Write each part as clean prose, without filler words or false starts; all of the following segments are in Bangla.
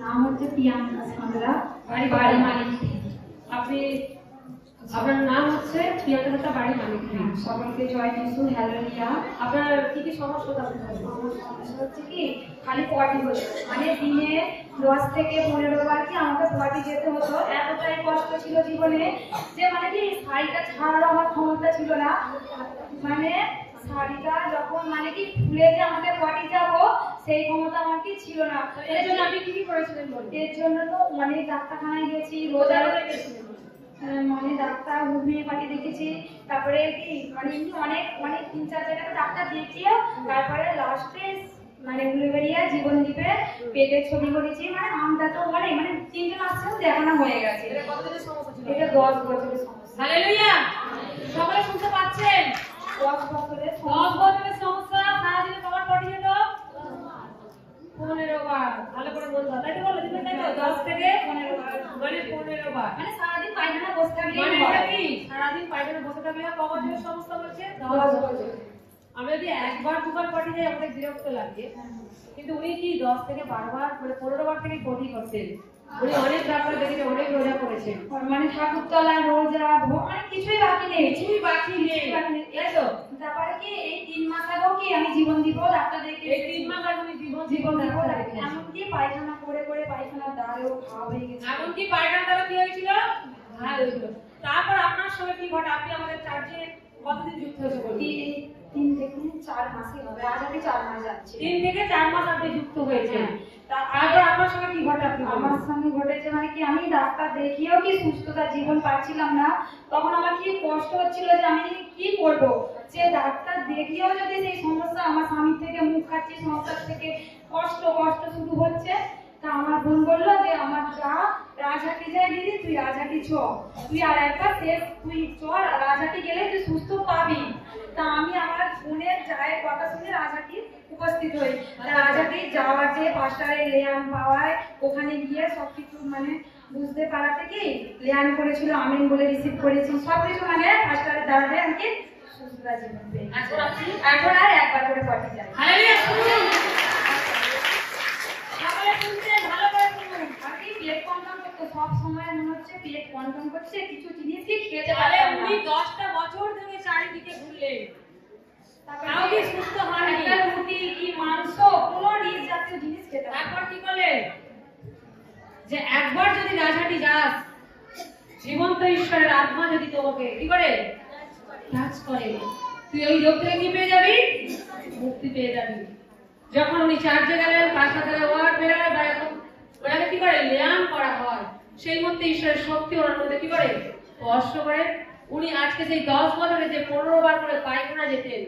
নাম হচ্ছে প্রিয়াঙ্কা সাঁতরা, বাড়ি মালিক। আপনি আপনার নাম হচ্ছে প্রিয়াঙ্কা সাঁতরা, বাড়ি মালিক। সকলকে জয় যিশু, হ্যালেলুয়া। আপনার কি কি সমস্যা আমার সমস্যা হচ্ছে কি খালি পটি হচ্ছে, মানে দিনে 10 থেকে 15 বার কি আমাকে পটি যেতে হতো। এতটাই কষ্ট ছিল জীবনে যে মানে কি শাড়িটা ছাড়ার আমার ক্ষমতা ছিল না। মানে শাড়িটা যখন মানে কি খুলে যে আমাকে পটি যাবো সেই ক্ষমতা আমার কি ছিল না। এর জন্য আপনি কি কি করেছিলেন? এর জন্য তো অনেক ডাক্তারখানায় গেছি, রোজা গেছিলেন, মানে ডাক্তার হোমিওপ্যাথি দেখেছি, তারপরে কি মানে অনেক অনেক 3-4 জায়গায় ডাক্তার দেখিয়ে তারপরে লাস্টে মানে উলুবেড়িয়া জীবনদ্বীপে পেটের ছবি করেছি। মানে আমটা তো অনেক মানে 3 মাসেও দেখানো হয়ে গেছে। এটা কতদিনের সমস্যা ছিল? এটা 10 বছরের সমস্যা। হালেলুয়া! সকলে শুনতে পাচ্ছেন? 10 বছরের 10 বছরের সমস্যা। সারাদিনে কবার পটি যেত? 15 বার। ভালো করে বলতে হবে, তাই তো বলে দিবেন, তাই তো? 10 থেকে 15 বার, মানে 15 বার। মানে সারাদিন পায়খানা বসে থাকলে মানে এটা কি সারাদিন পায়খানা বসে থাকলে ক বছরের সমস্যা বলছে? 10 বছর। আমরা যদি একবার দুবার পটি যাই আমাদের বিরক্ত লাগে, কিন্তু উনি কি 10 থেকে 12 বার মানে 15 বার থেকে পটি করতেন। উনি অনেক ডাক্তার দেখেছেন, অনেক রোজা করেছেন। মানে ঠাকুরতলা রোজা মানে কিছুই বাকি নেই, তাই তো? তারপরে কি এই 3 মাস আগেও কি আমি জীবন দিব ডাক্তার দেখে, এই 3 মাস আগে উনি জীবন দিব দেখেন। এমনকি পায়খানা করে করে পায়খানা দাঁড়েও ঘা হয়ে গেছে। এমনকি পায়খানা দ্বারা কি হয়েছিল? ঘা হয়েছিল। তারপর আপনার সঙ্গে কি ঘটে? আপনি আমাদের চার্চে কতদিন যুক্ত হয়েছে বলুন? 3 থেকে 4 মাসই হবে, আজ আমি 4 মাস যাচ্ছি। 3 থেকে 4 মাস আপনি যুক্ত হয়েছেন। তারপর আপনার সঙ্গে কি ঘটে? আপনি আমার সঙ্গে ঘটেছে মানে কি আমি ডাক্তার দেখিয়েও কি সুস্থতা জীবন পাচ্ছিলাম না। তখন আমার কি কষ্ট হচ্ছিল যে আমি কি করব, যে ডাক্তার দেখিয়েও যদি সেই সমস্যা, আমার স্বামী থেকে মুখ খাচ্ছি, সংসার থেকে কষ্ট কষ্ট শুরু হচ্ছে। তা আমার বোন বললো যে আমার যা রাজহাটি যায়, দিদি তুই রাজহাটি চ, তুই আর একবার তুই চ, রাজহাটি গেলে তুই সুস্থ পাবি। তা আমি আমার বোনের জায়ের কথা শুনে রাজহাটি উপস্থিত হই। রাজহাটি যাওয়ার যে পাস্টারের লেয়ান পাওয়ায় ওখানে গিয়ে সবকিছু মানে বুঝতে পারাতে কি লেয়ান করেছিল, আমিন বলে রিসিভ করেছি, সবকিছু মানে পাস্টারের দ্বারা আমি কি সুস্থতা জীবন পেয়ে এখন আর একবার করে পটি যাই। পেট কন্ট্রোল করতে সব সময় মনে হচ্ছে পেট কন্ট্রোল করছে, কিছু জিনিস কি খেতে পারে। উনি 10টা বছর ধরে চারিদিকে ঘুরলেন, তাও কি সুস্থ হয়নি। একটা রুটি কি মাংস কোনো রিচ জাতীয় জিনিস খেতে। তারপর কি করলেন? যে একবার যদি রাজহাটি যাস, জীবন্ত ঈশ্বরের আত্মা যদি তোমাকে কি করে টাচ করে, তুই ওই রোগ থেকে কি পেয়ে যাবি? মুক্তি পেয়ে যাবি। যখন উনি চার্চে গেলেন, তার সাথে ওয়ার্ড বেরোয় বা এখন ওনাকে কি করে লেয়ান করা হয়, সেই মধ্যে ঈশ্বরের শক্তি ওনার মধ্যে কি করে স্পর্শ করে। উনি আজকে সেই 10 বছরে যে 15 বার করে পায়খানা যেতেন,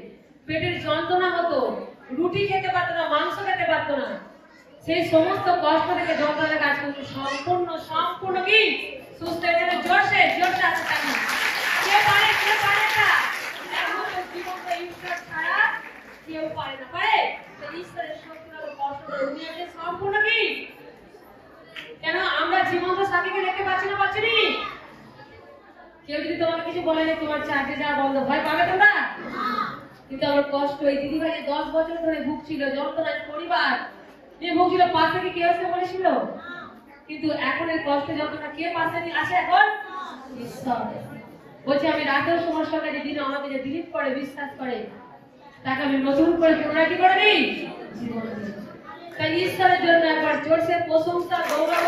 পেটের যন্ত্রণা হতো, রুটি খেতে পারতো না, মাংস খেতে পারতো না, সেই সমস্ত কষ্ট থেকে যন্ত্রণার কাজ কিন্তু সম্পূর্ণ কি সুস্থ হয়ে যাবে। জোরসে আছে তাই কে পারে না? একমাত্র জীবন্ত ঈশ্বর ছাড়া কেউ পারে না। পারে? ঈশ্বরের শক্তি হলো কষ্ট করে উনি আজকে সম্পূর্ণ কি। কেন আমরা জীবন্ত সাথীকে দেখতে পাচ্ছি না? পাচ্ছি নি? কেউ যদি তোমাকে কিছু বলে যে তোমার চাকরি যাওয়া বন্ধ, ভয় পাবে তোমরা? কিন্তু আমার কষ্ট এই দিদি ভাই 10 বছর ধরে ভুগছিল যন্ত্রণায়, পরিবার নিয়ে ভুগছিল, পাশ থেকে কেউ এসে বলেছিল? কিন্তু এখন এই কষ্ট যন্ত্রণা কে পাশে আছে? এখন ঈশ্বর বলছে আমি রাতেও সমস্যা কাজে দিন আমাকে যে বিলিভ করে বিশ্বাস করে তাকে আমি নতুন করে পুনরায় কি করে দিই জীবন। তাই ঈশ্বরের জন্য একবার জোরসে প্রশংসা গৌরব